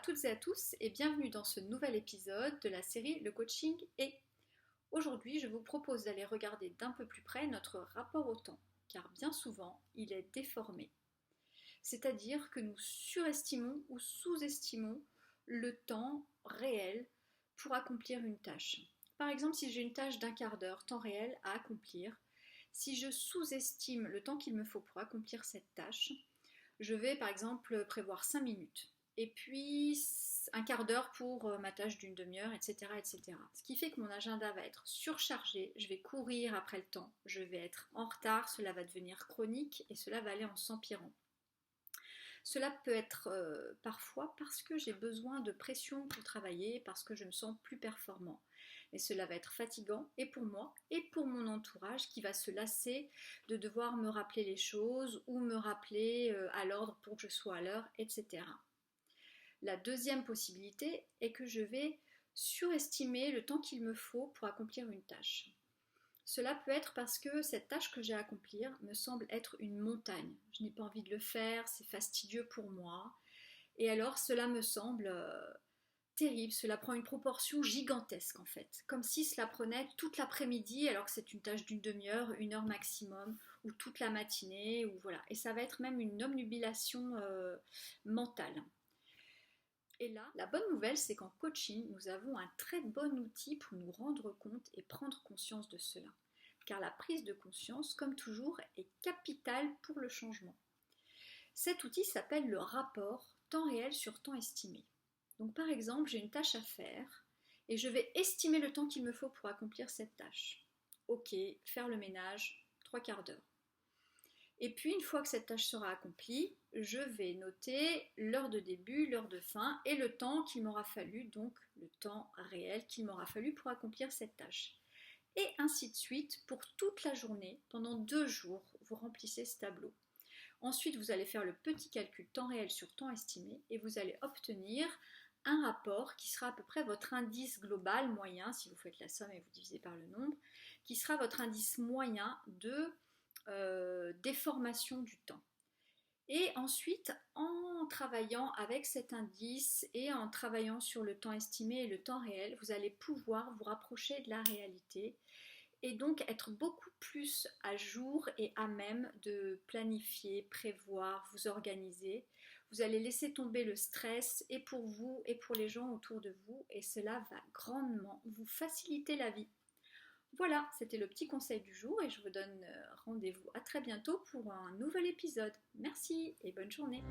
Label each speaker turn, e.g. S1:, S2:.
S1: toutes et à tous et bienvenue dans ce nouvel épisode de la série Le coaching est. Aujourd'hui, je vous propose d'aller regarder d'un peu plus près notre rapport au temps, car bien souvent, il est déformé. C'est-à-dire que nous surestimons ou sous-estimons le temps réel pour accomplir une tâche. Par exemple, si j'ai une tâche d'un quart d'heure, temps réel à accomplir, si je sous-estime le temps qu'il me faut pour accomplir cette tâche, je vais par exemple prévoir 5 minutes et puis un quart d'heure pour ma tâche d'une demi-heure, etc., etc. Ce qui fait que mon agenda va être surchargé, je vais courir après le temps, je vais être en retard, cela va devenir chronique et cela va aller en s'empirant. Cela peut être parfois parce que j'ai besoin de pression pour travailler, parce que je me sens plus performant. Et cela va être fatigant et pour moi et pour mon entourage qui va se lasser de devoir me rappeler les choses ou me rappeler à l'ordre pour que je sois à l'heure, etc. La deuxième possibilité est que je vais surestimer le temps qu'il me faut pour accomplir une tâche. Cela peut être parce que cette tâche que j'ai à accomplir me semble être une montagne. Je n'ai pas envie de le faire, c'est fastidieux pour moi. Et alors cela me semble terrible, cela prend une proportion gigantesque en fait. Comme si cela prenait toute l'après-midi alors que c'est une tâche d'une demi-heure, 1 heure maximum, ou toute la matinée, ou voilà. Et ça va être même une obnubilation mentale. Et là, la bonne nouvelle, c'est qu'en coaching, nous avons un très bon outil pour nous rendre compte et prendre conscience de cela. Car la prise de conscience, comme toujours, est capitale pour le changement. Cet outil s'appelle le rapport temps réel sur temps estimé. Donc par exemple, j'ai une tâche à faire et je vais estimer le temps qu'il me faut pour accomplir cette tâche. Ok, faire le ménage, 3/4 d'heure. Et puis, une fois que cette tâche sera accomplie, je vais noter l'heure de début, l'heure de fin et le temps qu'il m'aura fallu, donc le temps réel qu'il m'aura fallu pour accomplir cette tâche. Et ainsi de suite, pour toute la journée, pendant 2 jours, vous remplissez ce tableau. Ensuite, vous allez faire le petit calcul temps réel sur temps estimé et vous allez obtenir un rapport qui sera à peu près votre indice global moyen, si vous faites la somme et vous divisez par le nombre, qui sera votre indice moyen de déformation du temps. Et ensuite, en travaillant avec cet indice et en travaillant sur le temps estimé et le temps réel, vous allez pouvoir vous rapprocher de la réalité et donc être beaucoup plus à jour et à même de planifier, prévoir, vous organiser. Vous allez laisser tomber le stress et pour vous et pour les gens autour de vous et cela va grandement vous faciliter la vie. Voilà, c'était le petit conseil du jour et je vous donne rendez-vous à très bientôt pour un nouvel épisode. Merci et bonne journée.